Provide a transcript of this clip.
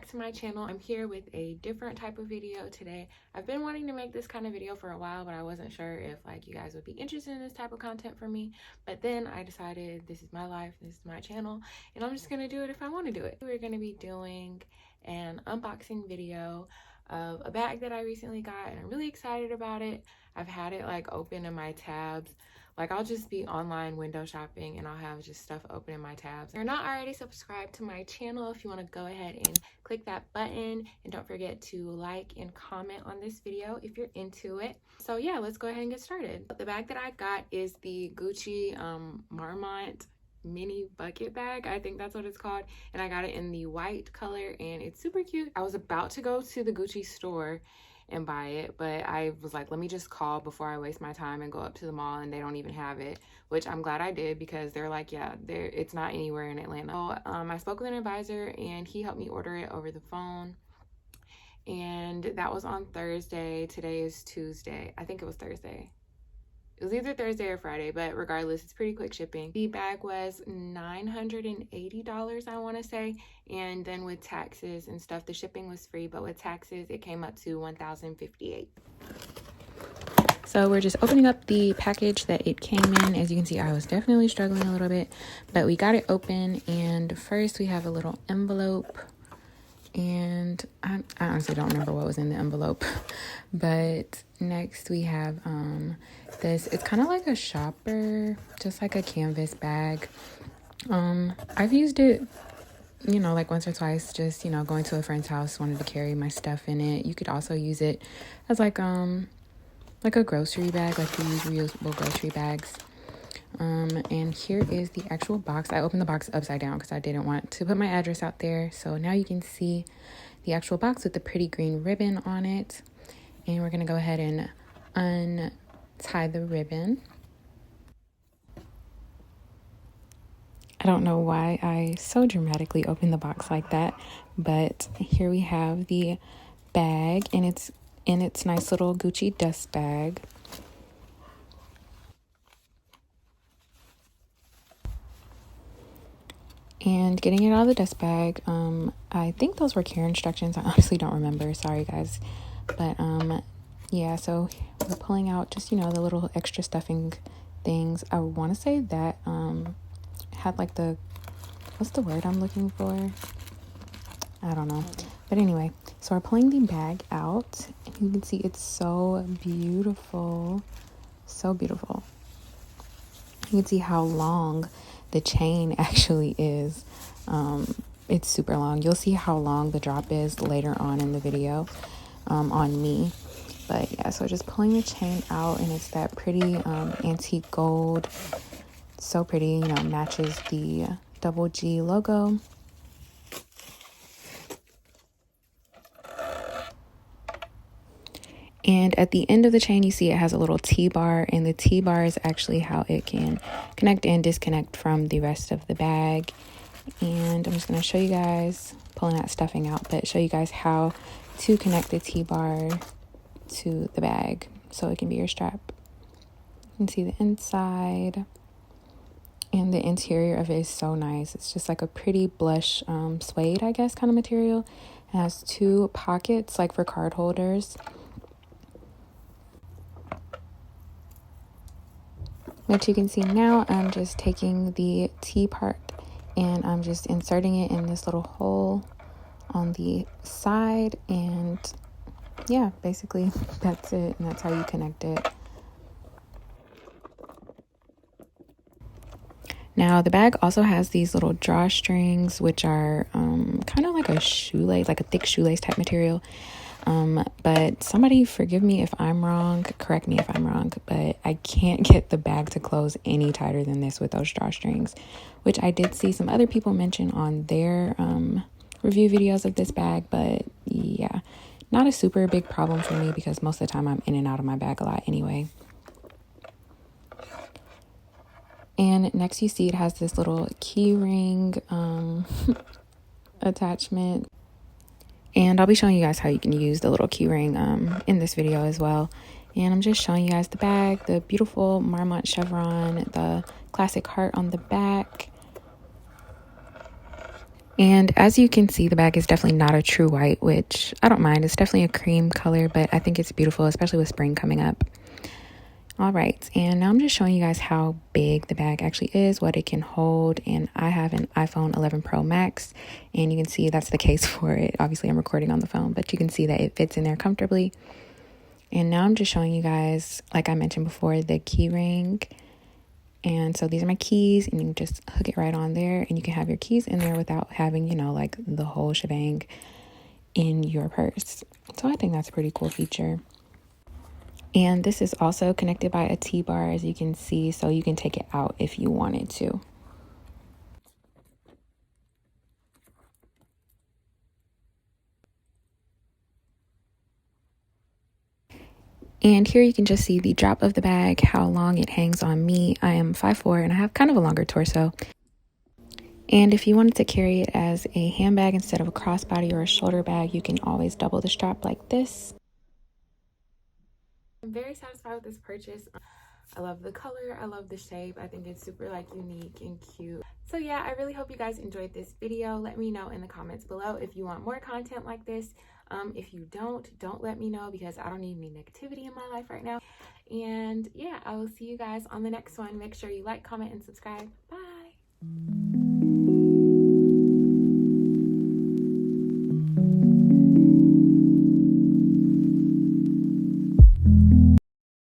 back to my channel. I'm here with a different type of video today. I've been wanting to make this kind of video for a while, but I wasn't sure if you guys would be interested in this type of content for me. But then I decided this is my life, this is my channel, and I'm just gonna do it if I want to do it. We're gonna be doing an unboxing video of a bag that I recently got, and I'm really excited about it. I've had it open in my tabs. I'll just be online window shopping and I'll have just stuff open in my tabs. If you're not already subscribed to my channel, if you want to go ahead and click that button, and don't forget to like and comment on this video if you're into it. So yeah, let's go ahead and get started. The bag that I got is the Gucci Marmont mini bucket bag. I think that's what it's called, and I got it in the white color and it's super cute. I was about to go to the Gucci store and buy it, but I was like, let me just call before I waste my time and go up to the mall and they don't even have it, which I'm glad I did, because they're like, yeah, it's not anywhere in Atlanta. So I spoke with an advisor and he helped me order it over the phone, and that was on Thursday. Today is Tuesday. I think it was Thursday. It was either Thursday or Friday, but regardless, it's pretty quick shipping. The bag was $980, I want to say, and then with taxes and stuff, the shipping was free, but with taxes, it came up to $1,058. So we're just opening up the package that it came in. As you can see, I was definitely struggling a little bit, but we got it open, and first we have a little envelope. And I honestly don't remember what was in the envelope, but next we have this. It's kind of like a shopper, just like a canvas bag. I've used it, once or twice, just going to a friend's house, wanted to carry my stuff in it. You could also use it as like a grocery bag, like the reusable grocery bags. And here is the actual box. I opened the box upside down because I didn't want to put my address out there. So now you can see the actual box with the pretty green ribbon on it. And we're going to go ahead and untie the ribbon. I don't know why I so dramatically opened the box like that, but here we have the bag, and it's in its nice little Gucci dust bag. And getting it out of the dust bag, I think those were care instructions. I honestly don't remember. Sorry, guys. But, yeah, so we're pulling out just, the little extra stuffing things. I want to say that had what's the word I'm looking for? I don't know. But anyway, so we're pulling the bag out. And you can see it's so beautiful. So beautiful. You can see how long the chain actually is. It's super long. You'll see how long the drop is later on in the video on me. But yeah, so just pulling the chain out, and it's that pretty antique gold. So pretty, matches the double G logo. And at the end of the chain, you see it has a little T-bar, and the T-bar is actually how it can connect and disconnect from the rest of the bag. And I'm just going to show you guys, pulling that stuffing out, but show you guys how to connect the T-bar to the bag so it can be your strap. You can see the inside, and the interior of it is so nice. It's just like a pretty blush suede, I guess, kind of material. It has two pockets, like for card holders. Which you can see now, I'm just taking the T part and I'm just inserting it in this little hole on the side, and yeah, basically that's it, and that's how you connect it. Now the bag also has these little drawstrings, which are kind of like a shoelace, like a thick shoelace type material. But somebody forgive me if I'm wrong, correct me if I'm wrong, but I can't get the bag to close any tighter than this with those drawstrings, which I did see some other people mention on their review videos of this bag. But yeah, not a super big problem for me because most of the time I'm in and out of my bag a lot anyway. And next you see it has this little key ring attachment. And I'll be showing you guys how you can use the little key ring in this video as well. And I'm just showing you guys the bag, the beautiful Marmont chevron, the classic heart on the back. And as you can see, the bag is definitely not a true white, which I don't mind. It's definitely a cream color, but I think it's beautiful, especially with spring coming up. All right, and now I'm just showing you guys how big the bag actually is, what it can hold. And I have an iPhone 11 Pro Max, and you can see that's the case for it. Obviously, I'm recording on the phone, but you can see that it fits in there comfortably. And now I'm just showing you guys, like I mentioned before, the key ring. And so these are my keys, and you can just hook it right on there, and you can have your keys in there without having, you know, like the whole shebang in your purse. So I think that's a pretty cool feature. And this is also connected by a T-bar, as you can see, so you can take it out if you wanted to. And here you can just see the drop of the bag, how long it hangs on me. I am 5'4", and I have kind of a longer torso. And if you wanted to carry it as a handbag instead of a crossbody or a shoulder bag, you can always double the strap like this. I'm very satisfied with this purchase. I love the color, I love the shape. I think it's super like unique and cute. So yeah, I really hope you guys enjoyed this video. Let me know in the comments below if you want more content like this. If you don't let me know, because I don't need any negativity in my life right now. And yeah, I will see you guys on the next one. Make sure you like, comment, and subscribe. Bye.